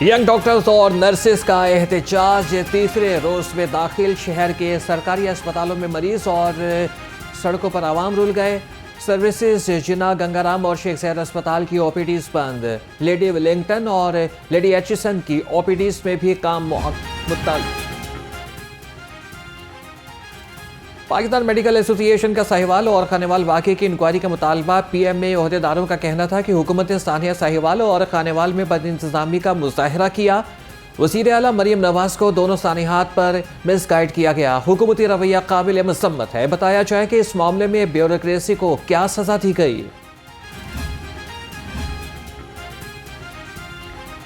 Young doctors और nurses का एहतजाज तीसरे रोज में दाखिल। शहर के सरकारी अस्पतालों में मरीज और सड़कों पर आवाम रुल गए। सर्विसेज जिना, गंगाराम और शेख ज़ैद अस्पताल की ओपीडीज बंद। लेडी विलिंगटन और लेडी एचिसन की ओपीडीज में भी काम मुअत्तल। पाकिस्तान मेडिकल एसोसिएशन का साहिवाल और खानेवाल वाक़े की इंक्वायरी का मुतालबा। पीएमए ओहदेदारों का कहना था कि हुकूमत ने सानिया साहिवाल और खानेवाल में बदइंतज़ामी का मुज़ाहरा किया। वज़ीर आला मरीम नवाज को दोनों सानिहात पर मिसगाइड किया गया। हुकूमती रवैया काबिल मज़म्मत है। बताया जाए कि इस मामले में ब्यूरोक्रेसी को क्या सजा दी गई।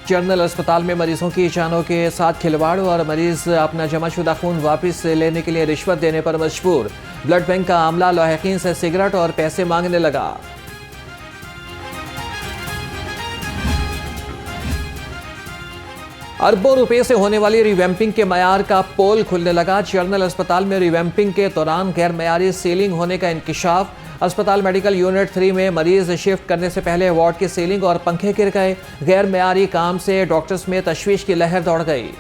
जनरल अस्पताल में मरीजों की जानों के साथ खिलवाड़ और मरीज अपना जमाशुदा खून वापस लेने के लिए रिश्वत देने पर मजबूर। ब्लड बैंक का आमला लाहिकीन से सिगरेट और पैसे मांगने लगा। अरबों रुपए से होने वाली रिवैम्पिंग के मयार का पोल खुलने लगा। जनरल अस्पताल में रिवैम्पिंग के दौरान गैर मयारी सीलिंग होने का इंकिशाफ। अस्पताल मेडिकल यूनिट 3 में मरीज शिफ्ट करने से पहले वार्ड की सीलिंग और पंखे गिर गए। गैर मयारी काम से डॉक्टर्स में तशवीश की लहर दौड़ गई।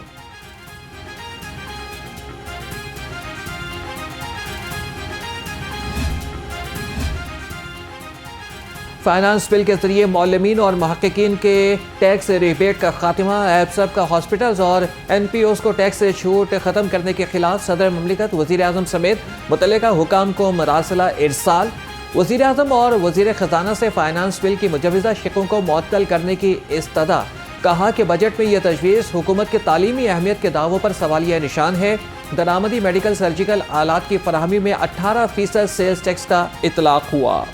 फाइनेंस बिल के जरिए मौलमीन और महक्कीन के टैक्स रिबेट का खात्मा। एपसब का हॉस्पिटल्स और एनपीओस को टैक्स से छूट खत्म करने के खिलाफ सदर ममलिकत, वज़ीर आज़म समेत मुतल्लिका हुकाम को मरासिला इरसाल। वज़ीर आज़म और वज़ीर ख़जाना से फाइनेंस बिल की मुजवज़ा शिकों को मुअत्तल करने की इस्तदा। कहा कि बजट में यह तजवीज़ हुकूमत के तालीमी अहमियत के दावों पर सवालिया निशान है। दरामदी मेडिकल सर्जिकल आलात की फराहमी में 18% सेल्स टैक्स का इतलाक हुआ।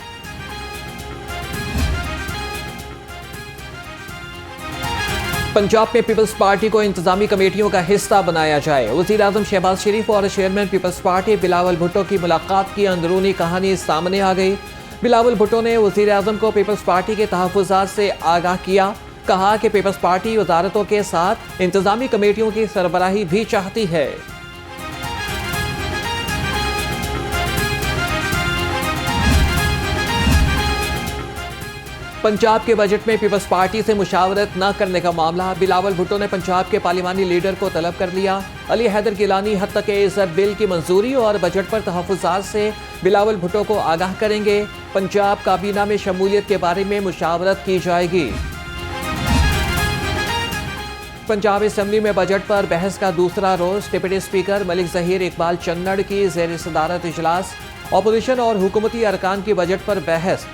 पंजाब में पीपल्स पार्टी को इंतजामी कमेटियों का हिस्सा बनाया जाए। वज़ीर आज़म शहबाज शरीफ और chairman peoples party Bilawal Bhutto की मुलाकात की अंदरूनी कहानी सामने आ गई। बिलावल भुट्टो ने वज़ीर आज़म को पीपल्स पार्टी के तहफ़्फ़ुज़ात से आगाह किया। कहा कि पीपल्स पार्टी वज़ारतों के साथ इंतजामी कमेटियों की सरबराही भी चाहती है। पंजाब के बजट में पीपल्स पार्टी से मुशावरत न करने का मामला। बिलावल भुट्टो ने पंजाब के पार्लिमानी लीडर को तलब कर लिया। अली हैदर गिलानी हद तक इस बिल की मंजूरी और बजट पर तहफ़्फ़ुज़ात से बिलावल भुट्टो को आगाह करेंगे। पंजाब काबीना में शमूलियत के बारे में मुशावरत की जाएगी। पंजाब असेंबली में बजट पर बहस का दूसरा रोज। डिप्टी स्पीकर मलिक ज़हीर इकबाल चन्नड़ की ज़ेर सदारत इजलास। अपोजिशन और हुकूमती अरकान की बजट पर बहस।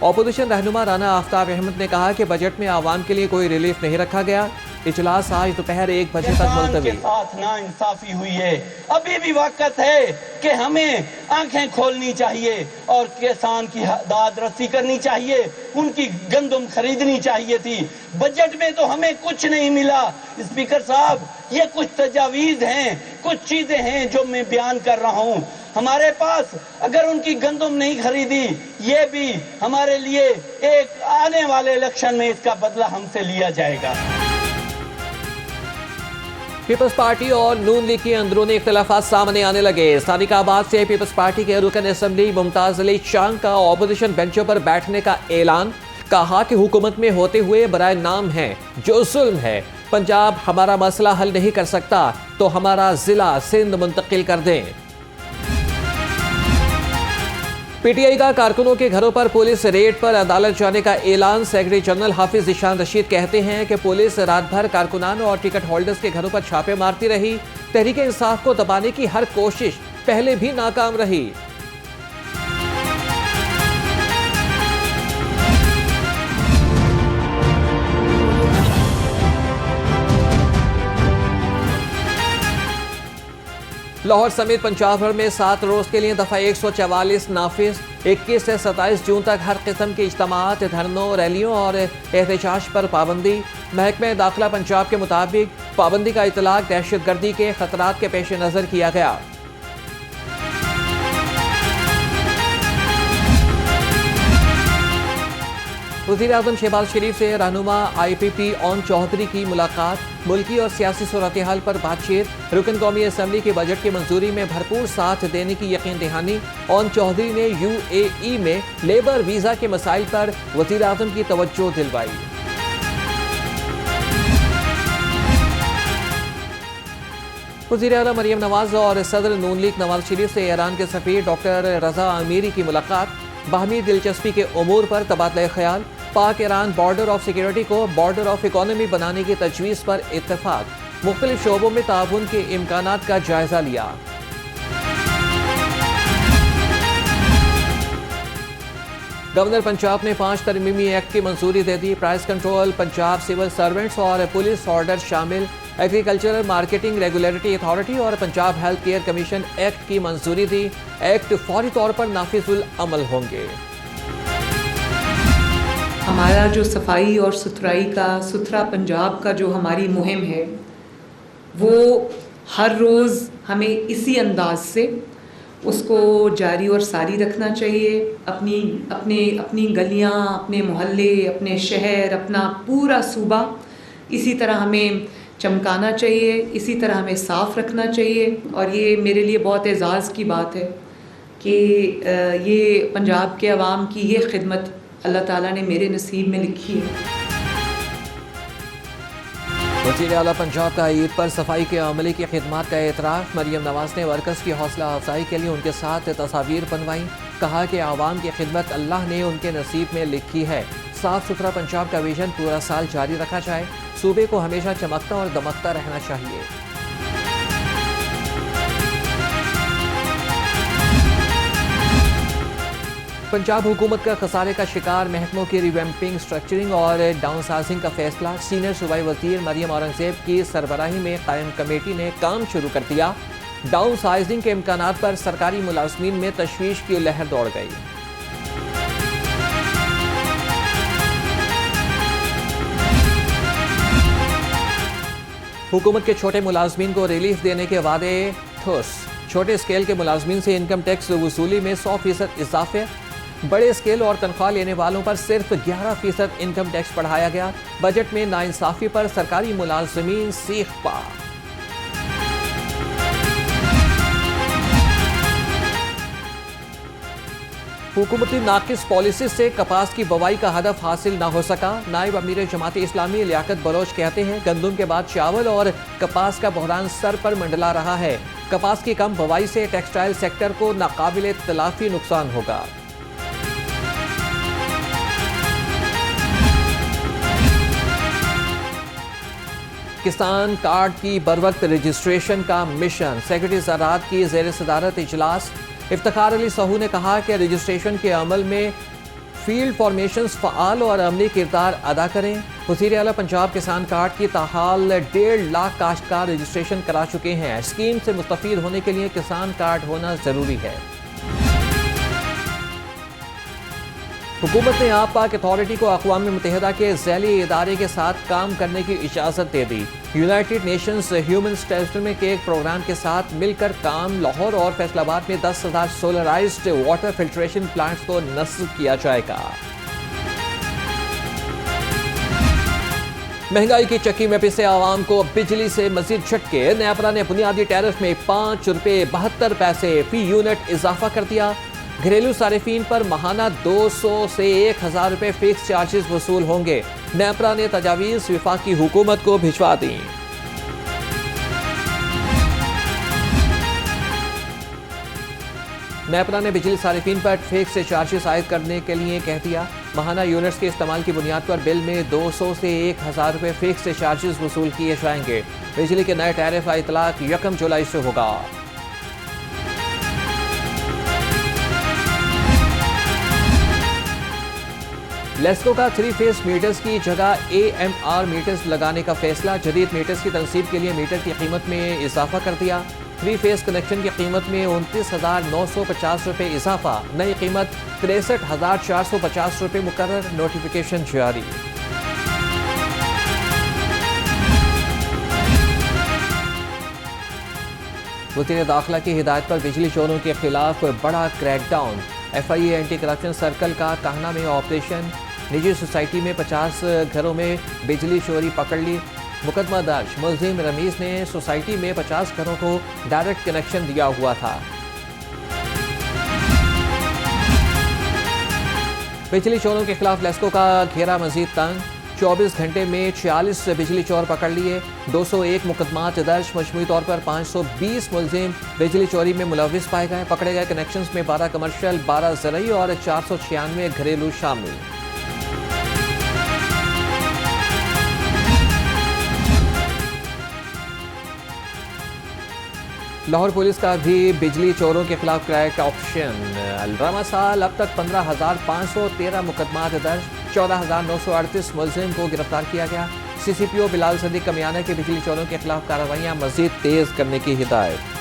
अपोजिशन रहनुमा राना आफ्ताब अहमद ने कहा कि बजट में आवाम के लिए कोई रिलीफ नहीं रखा गया। इजलास आज दोपहर 1 बजे तक मुलतवी। साथ नाइंसाफी हुई है। अभी भी वक्त है कि हमें आंखें खोलनी चाहिए और किसान की दाद रसी करनी चाहिए। उनकी गंदम खरीदनी चाहिए थी। बजट में तो हमें कुछ नहीं मिला। स्पीकर साहब, ये कुछ तजावीज हैं, कुछ चीजें हैं जो मैं बयान कर रहा हूँ। हमारे पास अगर उनकी गंदम नहीं खरीदी, ये भी हमारे लिए एक आने वाले इलेक्शन में इसका बदला हमसे लिया जाएगा। पीपल्स पार्टी और नून लीग के अंदरूनी इख्तिलाफात सामने आने लगे। सादिकाबाद से पीपल्स पार्टी के रुकन असेंबली मुमताज अली चांग का ऑपोजिशन बेंचों पर बैठने का ऐलान। कहा कि हुकूमत में होते हुए बराए नाम है जो जुल्म है। पंजाब हमारा मसला हल नहीं कर सकता तो हमारा जिला सिंध मुंतकिल कर दें। पीटीआई का कारकुनों के घरों पर पुलिस रेड पर अदालत जाने का ऐलान। सेक्रेटरी जनरल हाफिज ज़ीशान रशीद कहते हैं कि पुलिस रात भर कारकुनान और टिकट होल्डर्स के घरों पर छापे मारती रही। तहरीक इंसाफ को दबाने की हर कोशिश पहले भी नाकाम रही। लाहौर समेत पंजाब भर में 7 रोज के लिए दफा 144 नाफिज। 21 से 27 जून तक हर किस्म के इज्तिमात, धरनों, रैलियों और एहतजाज पर पाबंदी। महकमा दाखिला पंजाब के मुताबिक पाबंदी का इतलाक दहशतगर्दी के खतरात के पेश नज़र किया गया। वज़ीर आज़म शहबाज शरीफ से रहनुमा IPP ओन चौधरी की मुलाकात। मुल्की और सियासी सूरत हाल पर बातचीत। रुकन कौमी असम्बली के बजट की मंजूरी में भरपूर साथ देने की यकीन दहानी। ओन चौधरी ने UAE में लेबर वीज़ा के मसाइल पर वज़ीर आज़म की तवज्जो दिलवाई। वज़ीर आला मरियम नवाज और सदर नून लीग नवाज शरीफ से ईरान के सफ़ीर डॉक्टर रजा अमीरी की मुलाकात, बाहमी दिलचस्पी के उमूर पर तबादला ख्याल, पाक ईरान बॉर्डर ऑफ सिक्योरिटी को बॉर्डर ऑफ इकोनॉमी बनाने की तजवीज़ पर इत्तफाक, मुख्तलिफ शोबों में ताउन के इम्कानात का जायजा लिया। गवर्नर पंजाब ने 5 तरमीमी एक्ट की मंजूरी दे दी। Price control, Punjab civil servants और पुलिस ऑर्डर शामिल। एग्रीकल्चरल मार्केटिंग रेगुलेटरी अथॉरिटी और Punjab health care commission act की मंजूरी दी। एक्ट फौरी तौर पर नाफिजुल अमल होंगे। हमारा जो सफाई और सुथराई का सुथरा पंजाब का जो हमारी मुहिम है, वो हर रोज़ हमें इसी अंदाज से उसको जारी और सारी रखना चाहिए। अपनी गलियां, अपने मोहल्ले, अपने शहर, अपना पूरा सूबा इसी तरह हमें चमकाना चाहिए, इसी तरह हमें साफ़ रखना चाहिए। और ये मेरे लिए बहुत एज़ाज़ की बात है कि ये पंजाब के अवाम की ये खिदमत अल्लाह ताला ने मेरे नसीब में लिखी है। वज़ीर आला पंजाब का ईद पर सफाई के अमले की खिदमत का एतराफ़। मरियम नवाज ने वर्कर्स की हौसला अफजाई के लिए उनके साथ तस्वीर बनवाई। कहा कि आवाम की खिदमत अल्लाह ने उनके नसीब में लिखी है। साफ सुथरा पंजाब का विजन पूरा साल जारी रखा जाए। सूबे को हमेशा चमकता और दमकता रहना चाहिए। पंजाब हुकूमत का खसारे का शिकार महकमों की रिवैम्पिंग, स्ट्रक्चरिंग और डाउनसाइजिंग का फैसला। सीनियर सूबाई वज़ीर मरियम औरंगज़ेब की सरबराही में कायम कमेटी ने काम शुरू कर दिया। डाउनसाइजिंग के इम्कानात पर सरकारी मुलाजमीन में तशवीश की लहर दौड़ गई। हुकूमत के छोटे मुलाजमीन को रिलीफ देने के वादे ठोस। छोटे स्केल के मुलाजमीन से इनकम टैक्स वसूली में 100% इजाफे। बड़े स्केल और तनख्वाह लेने वालों पर सिर्फ 11% इनकम टैक्स बढ़ाया गया। बजट में नाइंसाफी पर सरकारी मुलाजमीन सीख पा। हुकूमती नाकिस पॉलिसी से कपास की बवाई का हदफ हासिल ना हो सका। नायब अमीर जमात इस्लामी लियाकत बलोच कहते हैं, गंदम के बाद चावल और कपास का बहरान सर पर मंडला रहा है। कपास की कम बवाई से टेक्सटाइल सेक्टर को नाकाबिल तलाफी नुकसान होगा। किसान कार्ड की बरवक्त रजिस्ट्रेशन का मिशन। सेक्रेटरी ज़राअत की ज़ेर सदारत इजलास। इफ्तिखार अली सहू ने कहा कि रजिस्ट्रेशन के अमल में फील्ड फॉर्मेशंस फ़आल और अमली किरदार अदा करें। वज़ीर आला पंजाब किसान कार्ड की ताहाल 1.5 लाख काश्तकार रजिस्ट्रेशन करा चुके हैं। स्कीम से मुस्तफ़ीद होने के लिए किसान कार्ड होना ज़रूरी है। हुकूमत ने आप पाक अथॉरिटी को अक़वाम मुत्तहिदा के ज़ैली इदारे के साथ काम करने की इजाज़त दे दी। यूनाइटेड नेशंस ह्यूमन सेटलमेंट के एक प्रोग्राम के साथ मिलकर काम। लाहौर और फैसलाबाद में 10,000 सोलराइज्ड वाटर फिल्ट्रेशन प्लांट्स को नस्ब किया जाएगा। महंगाई की चक्की में पिसे आवाम को बिजली से मजीद झटके। नेपरा ने बुनियादी टैरिफ में ₹5.72 फी यूनिट इजाफा कर दिया। घरेलू सारिफीन पर माहाना 200 से 1,000 रुपए फिक्स चार्जेस वसूल होंगे। नेपरा ने तजावीज़ वफाकी हुकूमत को भिजवा दी। नेपरा ने बिजली सारिफीन पर फिक्स चार्जेस आयद करने के लिए कह दिया। माहाना यूनिट्स के इस्तेमाल की बुनियाद पर बिल में 200 से 1,000 रुपए फिक्स चार्जेस वसूल किए जाएंगे। बिजली के नए टैरिफ का इतलाक 1 जुलाई से होगा। लेस्को का 3 फेस मीटर्स की जगह AMR मीटर्स लगाने का फैसला। जदीद मीटर्स की तनसीब के लिए मीटर की कीमत में इजाफा कर दिया। 3 फेस कनेक्शन की कीमत में 29,950 रुपए इजाफा। नई कीमत 63,450 रुपए मुकर्रर। नोटिफिकेशन जारी। वज़ीर दाखिला की हिदायत पर बिजली चोरों के खिलाफ बड़ा crackdown. FIA anti corruption circle का कहना में ऑपरेशन। निजी सोसाइटी में 50 घरों में बिजली चोरी पकड़ ली। मुकदमा दर्ज। मुलजिम रमीज ने सोसाइटी में 50 घरों को डायरेक्ट कनेक्शन दिया हुआ था। बिजली चोरों के खिलाफ लेस्को का घेरा मजीद तंग। 24 घंटे में 46 बिजली चोर पकड़ लिए, 201 मुकदमात दर्ज, मजमूई तौर पर 520 मुलजिम बिजली चोरी में मुलविस पाए गए। पकड़े गए कनेक्शंस में 12 कमर्शियल, 12 ज़रई और 496 घरेलू शामिल। लाहौर पुलिस का भी बिजली चोरों के खिलाफ क्रैक ऑप्शन। रवा साल अब तक 15,513 मुकदमात दर्ज, 14,938 मुलजिम को गिरफ्तार किया गया। CCPO बिलाल सदीक कमियाना की बिजली चोरों के खिलाफ कार्रवाइयां मजीद तेज करने की हिदायत।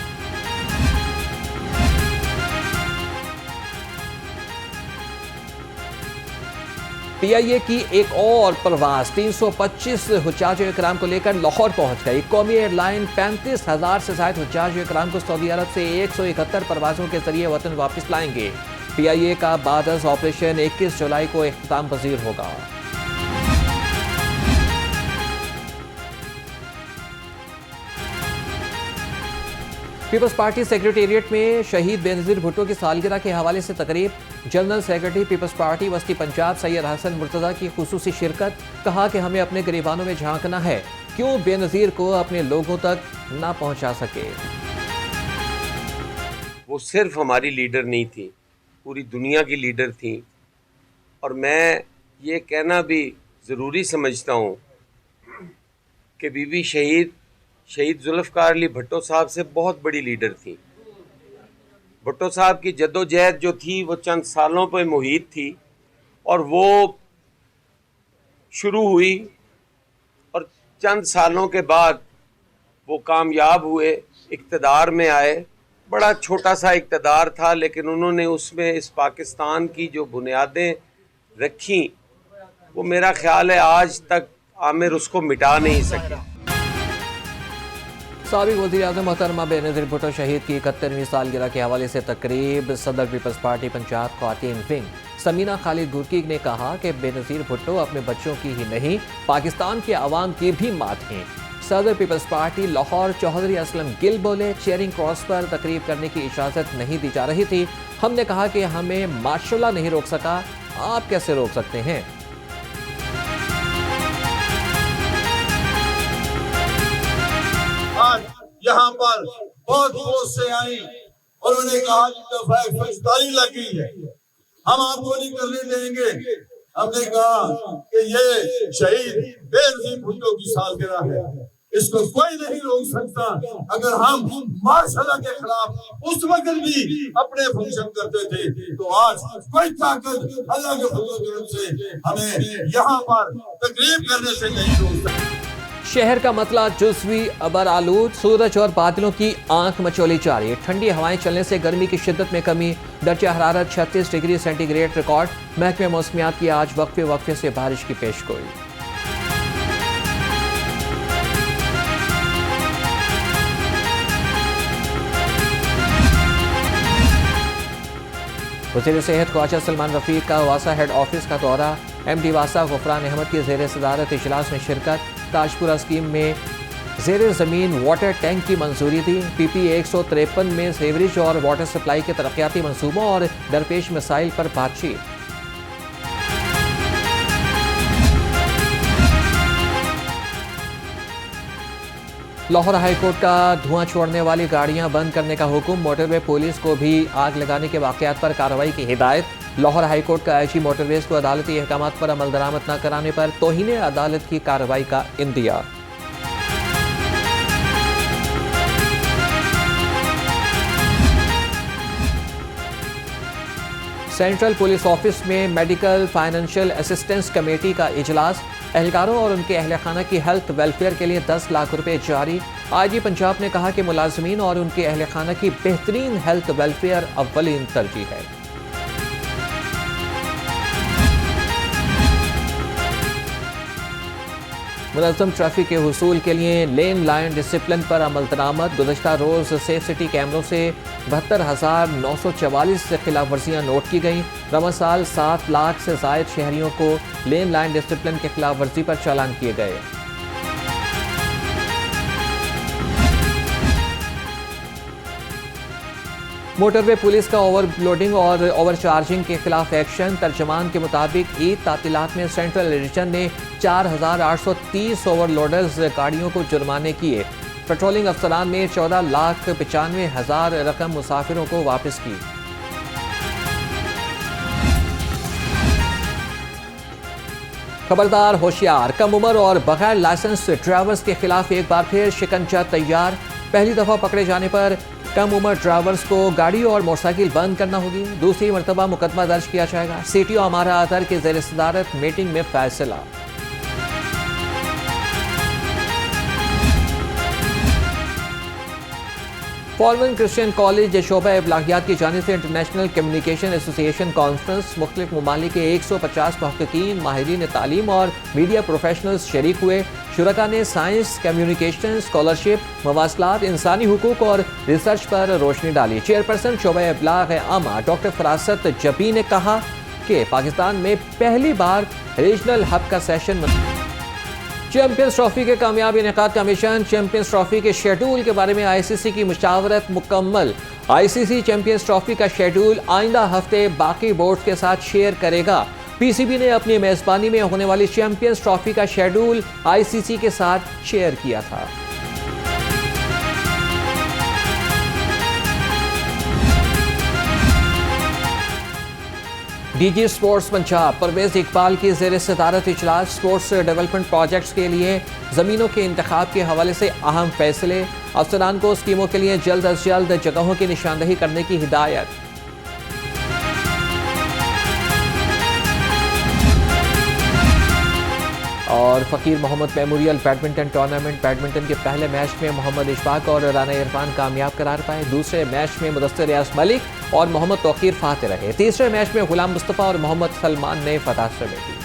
PIA की एक और प्रवास 325 हुज्जाज इकराम को लेकर लाहौर पहुंच गई। कौमी एयरलाइन 35,000 से ज्यादा हुज्जाज इकराम को सऊदी अरब से 171 परवाजों के जरिए वतन वापस लाएंगे। PIA का बादस ऑपरेशन 21 जुलाई को इख्तिताम पजीर होगा। पीपल्स पार्टी सेक्रेटेरिएट में शहीद बेनज़ीर भुट्टो की सालगिरह के हवाले से तकरीब। जनरल सेक्रेटरी पीपल्स पार्टी वस्ती पंजाब सैयद हसन मुर्तज़ा की खुसूसी शिरकत। कहा कि हमें अपने गरीबानों में झांकना है, क्यों बेनज़ीर को अपने लोगों तक ना पहुंचा सके। वो सिर्फ हमारी लीडर नहीं थी, पूरी दुनिया की लीडर थी। और मैं ये कहना भी ज़रूरी समझता हूँ कि बीबी शहीद जुल्फ़कार अली भुट्टो साहब से बहुत बड़ी लीडर थी। भुट्टो साहब की जद्दोजहद जो थी वो चंद सालों पर मुहित थी और वो शुरू हुई और चंद सालों के बाद वो कामयाब हुए, इक़्तिदार में आए। बड़ा छोटा सा इक़्तिदार था, लेकिन उन्होंने उसमें इस पाकिस्तान की जो बुनियादें रखी, वो मेरा ख्याल है आज तक आमिर उसको मिटा नहीं सके। साबिक़ वज़ीर-ए-आज़म मोहतरमा बेनज़ीर भुट्टो शहीद की 71वीं सालगिरह के हवाले से तकरीब। सदर पीपल्स पार्टी पंजाब ख़वातीन विंग समीना खालिद गुरकी ने कहा कि बेनज़ीर भुट्टो अपने बच्चों की ही नहीं, पाकिस्तान के अवाम की भी माँ थी। सदर पीपल्स पार्टी लाहौर चौधरी असलम गिल बोले, चेयरिंग क्रॉस पर तकरीब करने की इजाज़त नहीं दी जा रही थी। हमने कहा कि हमें मार्शल नहीं रोक सका, आप कैसे रोक सकते हैं। आज यहाँ पर बहुत से आई और उन्होंने कहा कि गिरफ्तारी लगी है, हम आपको नहीं करने देंगे। हमने कहा कि ये शहीद बेनज़ीर भुट्टो की सालगिरह है, इसको कोई नहीं रोक सकता। अगर हम मार्शल के खिलाफ उस वक्त भी अपने फंक्शन करते थे, तो आज कोई ताकत अल्लाह के फजल करम से हमें यहाँ पर तकरीब करने से नहीं रोक सकती। शहर का मतला जुज़वी अबर आलूद, सूरज और बादलों की आंख मचोली जारी। ठंडी हवाएं चलने से गर्मी की शिद्दत में कमी, दर्जा हरारत 36 डिग्री सेंटीग्रेड रिकॉर्ड। महकमे मौसमियात की आज वक्फे वक्फे से बारिश की पेशगोई। वज़ीर सेहत ख्वाजा सलमान रफीक का वासा हेड ऑफिस का दौरा। MD वासा गुफरान अहमद की ज़ेर सदारत इजलास में शिरकत। ताजपुरा स्कीम में ज़ेर ज़मीन वाटर टैंक की मंजूरी दी। PP 153 में सीवरेज और वाटर सप्लाई के तरक्याती मनसूबों और दरपेश मसाइल पर बातचीत। लाहौर हाईकोर्ट का धुआं छोड़ने वाली गाड़ियां बंद करने का हुक्म। मोटरवे पुलिस को भी आग लगाने के वाकयात पर कार्रवाई की हिदायत। लाहौर हाईकोर्ट का IG मोटरवेज को अदालती अहकामात पर अमल दरामद न कराने पर तौहीन अदालत की कार्रवाई का इंदिया। सेंट्रल पुलिस ऑफिस में मेडिकल फाइनेंशियल असिस्टेंस कमेटी का इजलास। एहलकारों और उनके अहल खाना की हेल्थ वेलफेयर के लिए 10 लाख रुपए जारी। IG पंजाब ने कहा कि मुलाजमीन और उनके अहल खाना की बेहतरीन हेल्थ वेलफेयर अव्वलीन तरजीह है। मुनज़्ज़म ट्रैफिक के हुसूल के लिए लेन लाइन डिसिप्लिन पर अमल दरामद। गुज़श्ता रोज़ सेफ सिटी कैमरों से 72,944 खिलाफ वर्जियाँ नोट की गई। रवा साल 7 लाख से ज़ायद शहरियों को लेन लाइन डिसिप्लिन के खिलाफ वर्जी पर चालान किए गए। मोटरवे पुलिस का ओवरलोडिंग और ओवरचार्जिंग के खिलाफ एक्शन। तर्जमान के मुताबिक ईद तातीलात में सेंट्रल रीजन ने 4,830 ओवरलोडर्स गाड़ियों को जुर्माने किए। पेट्रोलिंग अफसरान में 14,95,000 रकम मुसाफिरों को वापस की। खबरदार होशियार, कम उम्र और बगैर लाइसेंस ड्राइवर्स के खिलाफ एक बार फिर शिकंजा तैयार। पहली दफा पकड़े जाने पर कम उम्र ड्राइवर्स को गाड़ी और मोटरसाइकिल बंद करना होगी। दूसरी मरतबा मुकदमा दर्ज किया जाएगा। CTO अमारा अतर के ज़ेर सदारत मीटिंग में फैसला। फॉलमन क्रिश्चियन कॉलेज शोबा इब्लागियात की जानिब से इंटरनेशनल कम्युनिकेशन एसोसिएशन कॉन्फ्रेंस मुख्तलिफ ममालिक के 150 मुहक्किकीन, माहिरीन तालीम और मीडिया प्रोफेशनल्स शरीक हुए। शुरका ने साइंस, कम्युनिकेशन, स्कॉलरशिप, मवासलात, इंसानी हुकूक और रिसर्च पर रोशनी डाली। चेयरपर्सन शोबा इब्लाग आमा डॉक्टर फरासत जबी ने कहा कि पाकिस्तान में पहली बार रीजनल हब का सेशन। चैंपियंस ट्रॉफी के कामयाब इनेकाद का मिशन। चैंपियंस ट्रॉफी के शेड्यूल के बारे में ICC की मुशावरत मुकम्मल। ICC चैंपियंस ट्रॉफी का शेड्यूल आइंदा हफ्ते बाकी बोर्ड के साथ शेयर करेगा। PCB ने अपनी मेजबानी में होने वाली चैंपियंस ट्रॉफी का शेड्यूल ICC के साथ शेयर किया था। DG स्पोर्ट्स पंजाब परवेज इकबाल की ज़ेर सदारत इजलास। स्पोर्ट्स डेवलपमेंट प्रोजेक्ट्स के लिए ज़मीनों के इंतखाब के हवाले से अहम फैसले। अफसरान को स्कीमों के लिए जल्द अज जल्द जगहों की निशानदही करने की हिदायत। और Fakir Mohammad memorial badminton tournament. Badminton के पहले मैच में मोहम्मद इशफाक और राना इरफान कामयाब करार पाए। दूसरे मैच में मुदस्सिर रियाज मलिक और मोहम्मद तौकीर फाते रहे। तीसरे मैच में गुलाम मुस्तफ़ा और मोहम्मद सलमान ने फतह समेटी।